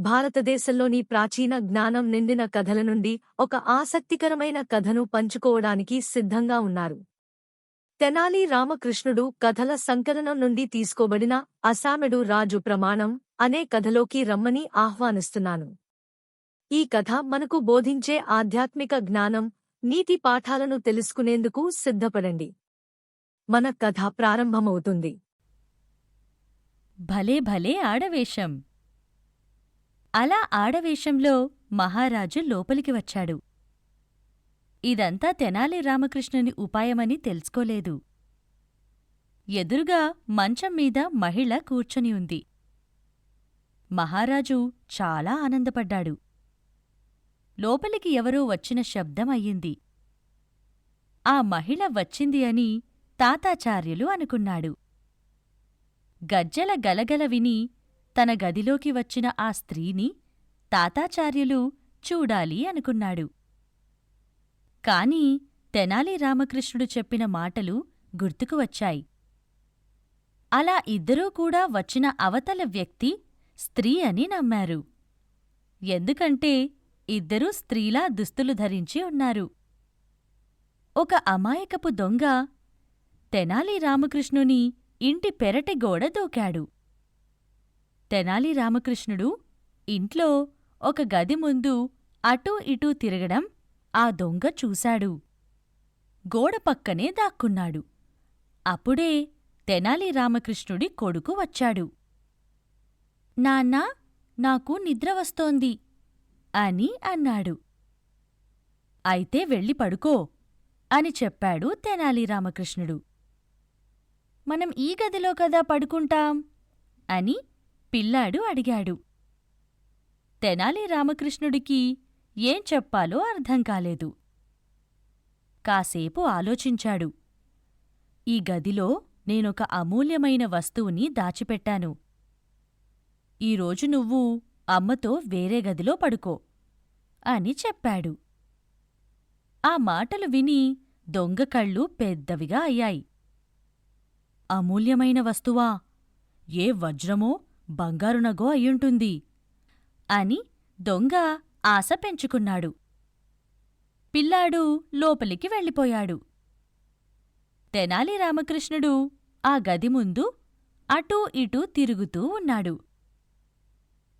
భారతదేశంలోని ప్రాచీన జ్ఞానం నిండిన కథల నుండి ఒక ఆసక్తికరమైన కథను పంచుకోవడానికి సిద్ధంగా ఉన్నారు. తెనాలి రామకృష్ణుడు కథల సంకలనం నుండి తీసుకోబడిన అసామెడు రాజు ప్రమాణం అనే కథలోకి రమ్మని ఆహ్వానిస్తున్నాను. ఈ కథ మనకు బోధించే ఆధ్యాత్మిక జ్ఞానం, నీతి పాఠాలను తెలుసుకునేందుకు సిద్ధపడండి. మన కథ ప్రారంభమవుతుంది. భలే భలే ఆడవేషం. అలా ఆడవేషంలో మహారాజు లోపలికి వచ్చాడు. ఇదంతా తెనాలి రామకృష్ణుని ఉపాయమని తెలుసుకోలేదు. ఎదురుగా మంచం మీద మహిళ కూర్చొని ఉంది. మహారాజు చాలా ఆనందపడ్డాడు. లోపలికి ఎవరో వచ్చిన శబ్దం అయ్యింది. ఆ మహిళ వచ్చింది అని తాతాచార్యులు అనుకున్నాడు. గజ్జెల గలగల విని తన గదిలోకి వచ్చిన ఆ స్త్రీని తాతాచార్యులు చూడాలి అనుకున్నాడు. కాని తెనాలి రామకృష్ణుడు చెప్పిన మాటలు గుర్తుకు వచ్చాయి. అలా ఇద్దరూ కూడా వచ్చిన అవతల వ్యక్తి స్త్రీ అని నమ్మారు. ఎందుకంటే ఇద్దరూ స్త్రీలా దుస్తులు ధరించి ఉన్నారు. ఒక అమాయకపు దొంగ తెనాలి రామకృష్ణుని ఇంటి పెరటి గోడ దూకాడు. తెనాలి రామకృష్ణుడు ఇంట్లో ఒక గది ముందు అటూ ఇటూ తిరగడం ఆ దొంగ చూశాడు. గోడ పక్కనే దాక్కున్నాడు. అప్పుడే తెనాలి రామకృష్ణుడి కొడుకు వచ్చాడు. నాన్నా, నాకు నిద్ర వస్తోంది అని అన్నాడు. అయితే వెళ్ళి పడుకో అని చెప్పాడు తెనాలి రామకృష్ణుడు. మనం ఈ గదిలో కదా పడుకుంటాం అని పిల్లాడు అడిగాడు. తెనాలి రామకృష్ణుడికి ఏం చెప్పాలో అర్థం కాలేదు. కాసేపు ఆలోచించాడు. ఈ గదిలో నేనొక అమూల్యమైన వస్తువుని దాచిపెట్టాను. ఈరోజు నువ్వు అమ్మతో వేరే గదిలో పడుకో అని చెప్పాడు. ఆ మాటలు విని దొంగ కళ్ళు పెద్దవిగా అయ్యాయి. అమూల్యమైన వస్తువా? ఏ వజ్రమో బంగారునగో అయ్యుంటుంది అని దొంగ ఆశ పెంచుకున్నాడు. పిల్లాడు లోపలికి వెళ్ళిపోయాడు. తెనాలి రామకృష్ణుడు ఆ గది ముందు అటూ ఇటూ తిరుగుతూ ఉన్నాడు.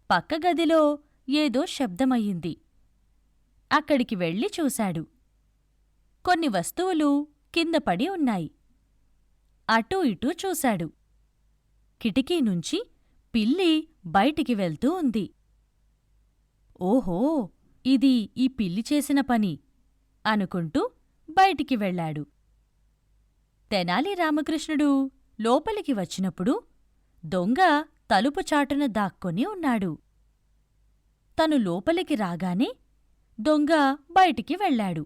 పక్క గదిలో ఏదో శబ్దమయ్యింది. అక్కడికి వెళ్ళి చూశాడు. కొన్ని వస్తువులు కింద పడి ఉన్నాయి. అటూ ఇటూ చూశాడు. కిటికీ నుంచి పిల్లి బయటికి వెళ్తూ ఉంది. ఓహో, ఇది ఈ పిల్లి చేసిన పని అనుకుంటూ బయటికి వెళ్ళాడు. తెనాలి రామకృష్ణుడు లోపలికి వచ్చినప్పుడు దొంగ తలుపు చాటున దాక్కొని ఉన్నాడు. తను లోపలికి రాగానే దొంగ బయటికి వెళ్ళాడు.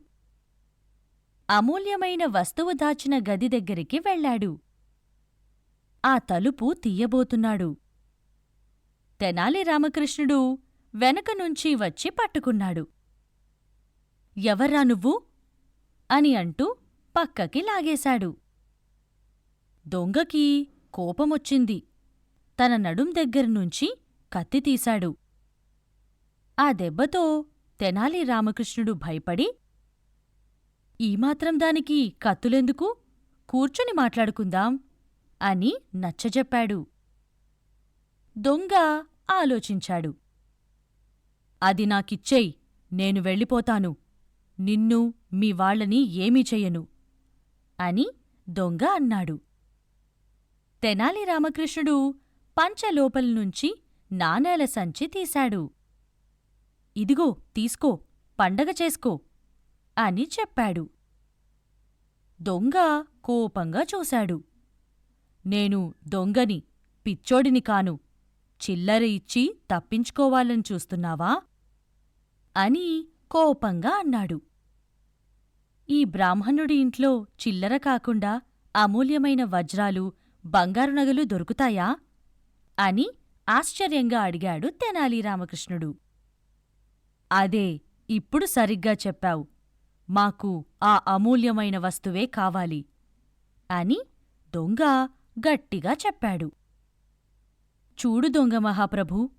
అమూల్యమైన వస్తువు దాచిన గది దగ్గరికి వెళ్ళాడు. ఆ తలుపు తీయబోతున్నాడు. తెనాలి రామకృష్ణుడు వెనకనుంచి వచ్చి పట్టుకున్నాడు. ఎవర్రా నువ్వు అని అంటూ పక్కకి లాగేశాడు. దొంగకి కోపమొచ్చింది. తన నడుం దగ్గరనుంచి కత్తి తీశాడు. ఆ దెబ్బతో తెనాలి రామకృష్ణుడు భయపడి, ఈమాత్రం దానికి కత్తులెందుకు? కూర్చుని మాట్లాడుకుందాం అని నచ్చజెప్పాడు. దొంగ ఆలోచించాడు. అది నాకిచ్చేయ్, నేను వెళ్ళిపోతాను. నిన్ను మీ వాళ్ళని ఏమీ చెయ్యను అని దొంగ అన్నాడు. తెనాలి రామకృష్ణుడు పంచలోపలనుంచి నాణేల సంచి తీశాడు. ఇదిగో తీసుకో, పండగ చేసుకో అని చెప్పాడు. దొంగ కోపంగా చూశాడు. నేను దొంగని, పిచ్చోడిని కాను. చిల్లర ఇచ్చి తప్పించుకోవాలని చూస్తున్నావా అని కోపంగా అన్నాడు. ఈ బ్రాహ్మణుడి ఇంట్లో చిల్లర కాకుండా అమూల్యమైన వజ్రాలు, బంగారు నగలు దొరుకుతాయా అని ఆశ్చర్యంగా అడిగాడు తెనాలి రామకృష్ణుడు. అదే, ఇప్పుడు సరిగ్గా చెప్పావు. మాకు ఆ అమూల్యమైన వస్తువే కావాలి అని దొంగ గట్టిగా చెప్పాడు. చూడు దొంగ మహాప్రభూ,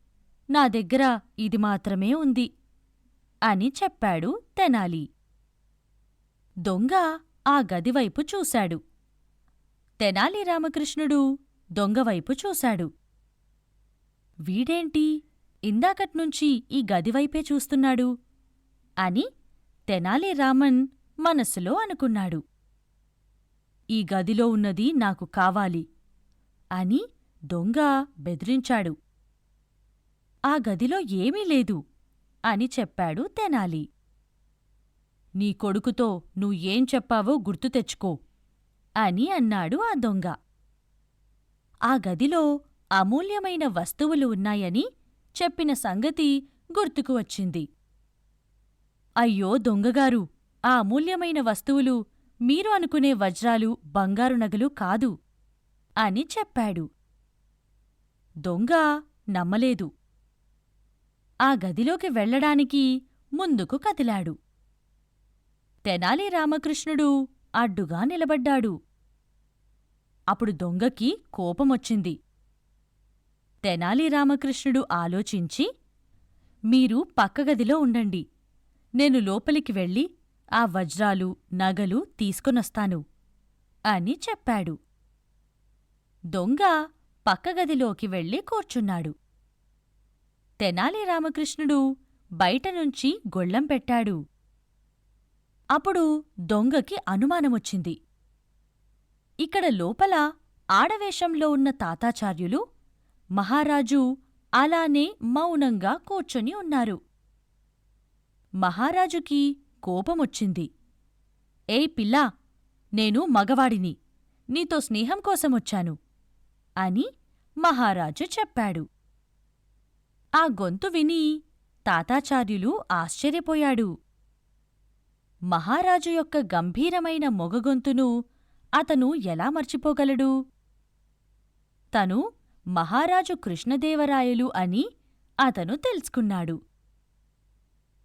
నా దగ్గర ఇది మాత్రమే ఉంది అని చెప్పాడు తెనాలి. దొంగ ఆ గదివైపు చూశాడు. తెనాలి రామకృష్ణుడు దొంగవైపు చూశాడు. వీడేంటి ఇందాకట్నుంచి ఈ గదివైపే చూస్తున్నాడు అని తెనాలి రామన్ మనస్సులో అనుకున్నాడు. ఈ గదిలో ఉన్నది నాకు కావాలి అని దొంగ బెదిరించాడు. ఆ గదిలో ఏమీ లేదు అని చెప్పాడు తెనాలి. నీ కొడుకుతో నువ్వేం చెప్పావో గుర్తు తెచ్చుకో అని అన్నాడు ఆ దొంగ. ఆ గదిలో అమూల్యమైన వస్తువులు ఉన్నాయని చెప్పిన సంగతి గుర్తుకు వచ్చింది. అయ్యో దొంగగారు, ఆ అమూల్యమైన వస్తువులు మీరు అనుకునే వజ్రాలు, బంగారు నగలు కాదు అని చెప్పాడు. దొంగ నమ్మలేదు. ఆ గదిలోకి వెళ్లడానికి ముందుకు కదిలాడు. తెనాలి రామకృష్ణుడు అడ్డుగా నిలబడ్డాడు. అప్పుడు దొంగకి కోపమొచ్చింది. తెనాలి రామకృష్ణుడు ఆలోచించి, మీరు పక్కగదిలో ఉండండి, నేను లోపలికి వెళ్ళి ఆ వజ్రాలు, నగలు తీసుకొనొస్తాను అని చెప్పాడు. దొంగ పక్కగదిలోకి వెళ్ళి కూర్చున్నాడు. తెనాలి రామకృష్ణుడు బయటనుంచి గొళ్ళెం పెట్టాడు. అప్పుడు దొంగకి అనుమానమొచ్చింది. ఇక్కడ లోపల ఆడవేషంలో ఉన్న తాతాచార్యులు, మహారాజు అలానే మౌనంగా కూర్చొని ఉన్నారు. మహారాజుకి కోపమొచ్చింది. ఏయ్ పిల్లా, నేను మగవాడిని, నీతో స్నేహం కోసమొచ్చాను అని మహారాజు చెప్పాడు. ఆ గొంతు విని తాతాచార్యులు ఆశ్చర్యపోయాడు. మహారాజు యొక్క గంభీరమైన మొగగొంతును అతను ఎలా మర్చిపోగలడు? తను మహారాజు కృష్ణదేవరాయలు అని అతను తెలుసుకున్నాడు.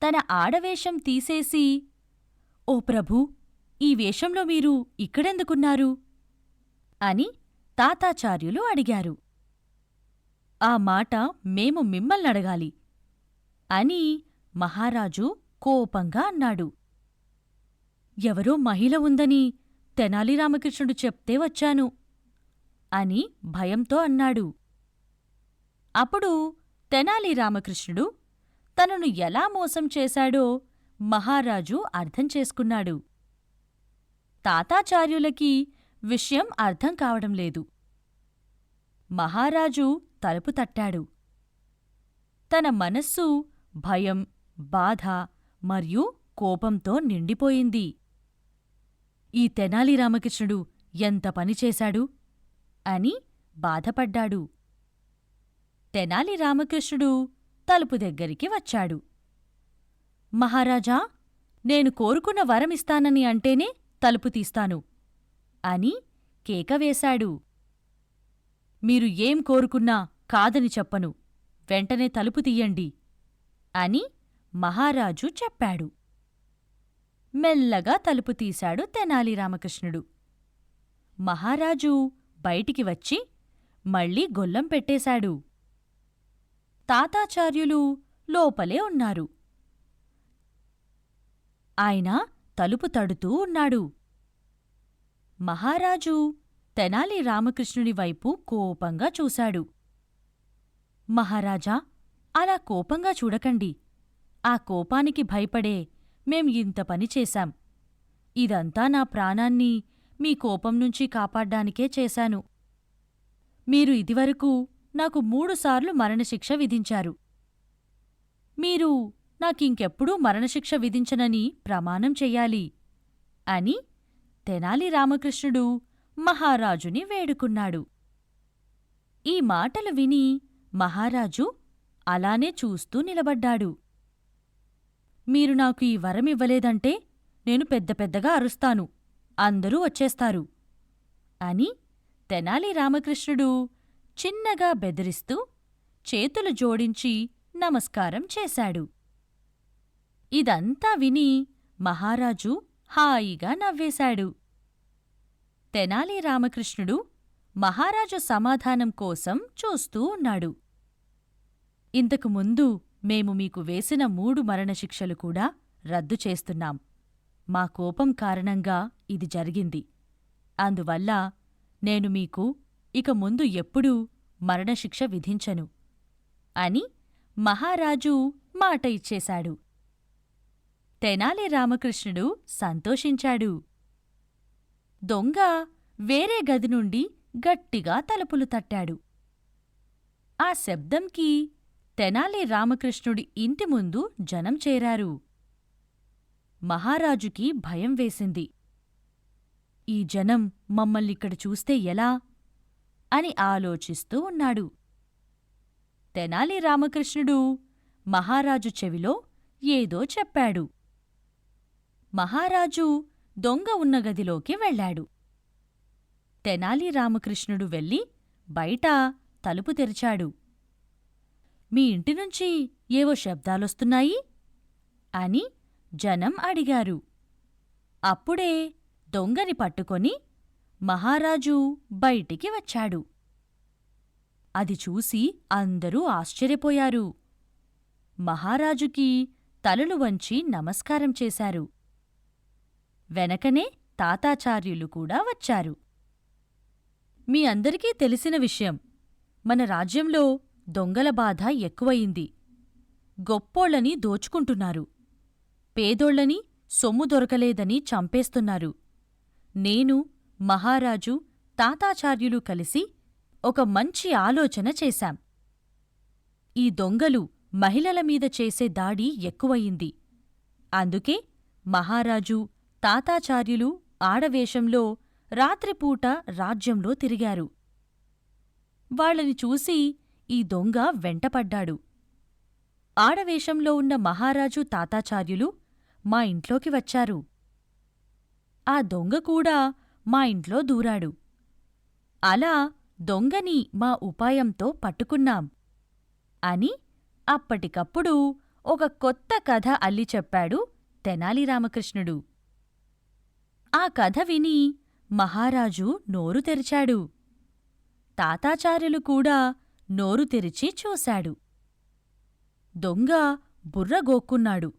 తన ఆడవేషం తీసేసి, ఓ ప్రభూ, ఈ వేషంలో మీరు ఇక్కడెందుకున్నారు అని తాతాచార్యులు అడిగారు. ఆ మాట మేము మిమ్మల్నడగాలి అని మహారాజు కోపంగా అన్నాడు. ఎవరో మహిళ ఉందని తెనాలి రామకృష్ణుడు చెప్తే వచ్చాను అని భయంతో అన్నాడు. అప్పుడు తెనాలి రామకృష్ణుడు తనను ఎలా మోసం చేశాడో మహారాజు అర్థం చేసుకున్నాడు. తాతాచార్యులకి విషయం అర్థం కావడం లేదు. మహారాజు తలుపు తట్టాడు. తన మనస్సు భయం, బాధ మరియు కోపంతో నిండిపోయింది. ఈ తెనాలి రామకృష్ణుడు ఎంత పనిచేశాడు అని బాధపడ్డాడు. తెనాలి రామకృష్ణుడు తలుపు దగ్గరికి వచ్చాడు. మహారాజా, నేను కోరుకున్న వరమిస్తానని అంటేనే తలుపు తీస్తాను అని కేకవేశాడు. మీరు ఏం కోరుకున్నా కాదని చెప్పను, వెంటనే తలుపు తీయండి అని మహారాజు చెప్పాడు. మెల్లగా తలుపు తీశాడు తెనాలి రామకృష్ణుడు. మహారాజు బయటికి వచ్చి మళ్ళీ గొల్లం పెట్టేశాడు. తాతాచార్యులు లోపలే ఉన్నారు. ఆయన తలుపు తడుతూ ఉన్నాడు. మహారాజు తెనాలి రామకృష్ణుడి వైపు కోపంగా చూశాడు. మహారాజా, అలా కోపంగా చూడకండి. ఆ కోపానికి భయపడే మేం ఇంత పని చేశాం. ఇదంతా నా ప్రాణాన్ని మీ కోపం నుంచి కాపాడ్డానికే చేశాను. మీరు ఇదివరకు నాకు 3 సార్లు మరణశిక్ష విధించారు. మీరు నాకింకెప్పుడూ మరణశిక్ష విధించనని ప్రమాణం చెయ్యాలి అని తెనాలి రామకృష్ణుడు మహారాజుని వేడుకున్నాడు. ఈ మాటలు విని మహారాజు అలానే చూస్తూ నిలబడ్డాడు. మీరు నాకు ఈ వరమివ్వలేదంటే నేను పెద్ద పెద్దగా అరుస్తాను, అందరూ వచ్చేస్తారు అని తెనాలి రామకృష్ణుడు చిన్నగా బెదిరిస్తూ చేతులు జోడించి నమస్కారం చేశాడు. ఇదంతా విని మహారాజు హాయిగా నవ్వేశాడు. తెనాలి రామకృష్ణుడు మహారాజు సమాధానం కోసం చూస్తూ ఉన్నాడు. ఇంతకు ముందు మేము మీకు వేసిన 3 మరణశిక్షలు కూడా రద్దు చేస్తున్నాం. మా కోపం కారణంగా ఇది జరిగింది. అందువల్ల నేను మీకు ఇక ముందు ఎప్పుడూ మరణశిక్ష విధించను అని మహారాజు మాట ఇచ్చేశాడు. తెనాలి రామకృష్ణుడు సంతోషించాడు. దొంగ వేరే గది నుండి గట్టిగా తలుపులు తట్టాడు. ఆ శబ్దంకి తెనాలి రామకృష్ణుడి ఇంటి ముందు జనం చేరారు. మహారాజుకి భయం వేసింది. ఈ జనం మమ్మల్నిక్కడ చూస్తే ఎలా అని ఆలోచిస్తూ ఉన్నాడు. తెనాలి రామకృష్ణుడు మహారాజు చెవిలో ఏదో చెప్పాడు. మహారాజు దొంగ ఉన్న గదిలోకి వెళ్ళాడు. తెనాలి రామకృష్ణుడు వెళ్ళి బయట తలుపు తెరిచాడు. మీ ఇంటినుంచి ఏవో శబ్దాలొస్తున్నాయి అని జనం అడిగారు. అప్పుడే దొంగని పట్టుకొని మహారాజు బయటికి వచ్చాడు. అది చూసి అందరూ ఆశ్చర్యపోయారు. మహారాజుకి తలలు వంచి నమస్కారం చేశారు. వెనకనే తాతాచార్యులు కూడా వచ్చారు. మీ అందరికీ తెలిసిన విషయం, మన రాజ్యంలో దొంగల బాధ ఎక్కువయింది. గొప్పోళ్ళని దోచుకుంటున్నారు. పేదోళ్ళని సొమ్ము దొరకలేదని చంపేస్తున్నారు. నేను, మహారాజు, తాతాచార్యులు కలిసి ఒక మంచి ఆలోచన చేశాం. ఈ దొంగలు మహిళల మీద చేసే దాడి ఎక్కువయింది. అందుకే మహారాజు, తాతాచార్యులు ఆడవేషంలో రాత్రిపూట రాజ్యంలో తిరిగారు. వాళ్ళని చూసి ఈ దొంగ వెంటపడ్డాడు. ఆడవేషంలో ఉన్న మహారాజు, తాతాచార్యులు మా ఇంట్లోకి వచ్చారు. ఆ దొంగ కూడా మా ఇంట్లో దూరాడు. అలా దొంగని మా ఉపాయంతో పట్టుకున్నాం అని అప్పటికప్పుడు ఒక కొత్త కథ అల్లి చెప్పాడు తెనాలి రామకృష్ణుడు. ఆ కథ విని మహారాజు నోరు తెరిచాడు. తాతాచార్యులు కూడా నోరు తెరిచి చూశాడు. దొంగ బుర్ర గోక్కున్నాడు.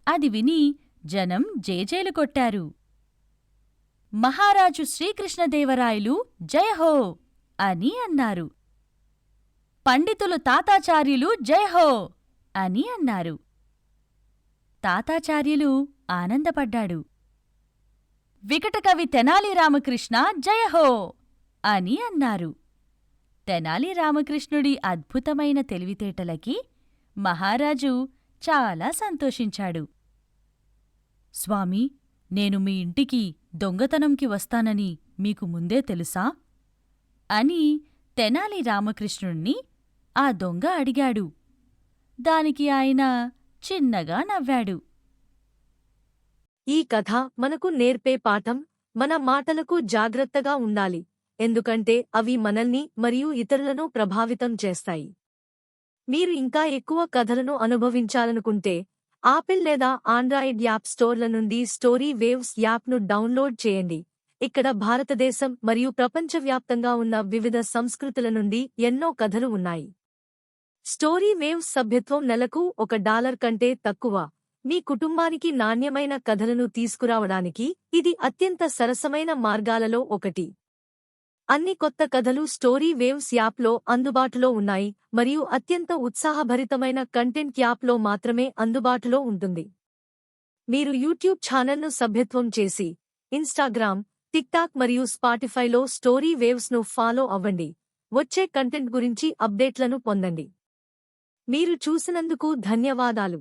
అది విని జనం జేజేలు కొట్టారు. మహారాజు శ్రీకృష్ణదేవరాయలు జయహో అని అన్నారు. పండితులు తాతాచార్యులు జయహో అని అన్నారు. తాతాచార్యులు ఆనందపడ్డాడు. వికటకవి తెనాలి రామకృష్ణ జయహో అని అన్నారు. తెనాలి రామకృష్ణుడి అద్భుతమైన తెలివితేటలకి మహారాజు చాలా సంతోషించాడు. స్వామీ, నేను మీ ఇంటికి దొంగతనంకి వస్తానని మీకు ముందే తెలుసా అని తెనాలి రామకృష్ణుణ్ణి ఆ దొంగ అడిగాడు. దానికి ఆయన చిన్నగా నవ్వాడు. ఈ కథ మనకు నేర్పే పాఠం, మన మాటలకు జాగ్రత్తగా ఉండాలి. ఎందుకంటే అవి మనల్ని మరియు ఇతరులను ప్రభావితం చేస్తాయి. మీరు ఇంకా ఎక్కువ కథలను అనుభవించాలనుకుంటే ఆపిల్ లేదా ఆండ్రాయిడ్ యాప్ స్టోర్ల నుండి స్టోరీ వేవ్స్ యాప్ను డౌన్లోడ్ చేయండి. ఇక్కడ భారతదేశం మరియు ప్రపంచవ్యాప్తంగా ఉన్న వివిధ సంస్కృతుల నుండి ఎన్నో కథలు ఉన్నాయి. స్టోరీ వేవ్స్ సభ్యత్వం నెలకు $1 కంటే తక్కువ. మీ కుటుంబానికి నాణ్యమైన కథలను తీసుకురావడానికి ఇది అత్యంత సరసమైన మార్గాలలో ఒకటి. అన్ని కొత్త కథలు స్టోరీ వేవ్స్ యాప్లో అందుబాటులో ఉన్నాయి మరియు అత్యంత ఉత్సాహభరితమైన కంటెంట్ యాప్లో మాత్రమే అందుబాటులో ఉంటుంది. మీరు యూట్యూబ్ ఛానల్ను సభ్యత్వం చేసి ఇన్స్టాగ్రామ్, టిక్టాక్ మరియు స్పాటిఫైలో స్టోరీ వేవ్స్ను ఫాలో అవ్వండి. వచ్చే కంటెంట్ గురించి అప్డేట్లను పొందండి. మీరు చూసినందుకు ధన్యవాదాలు.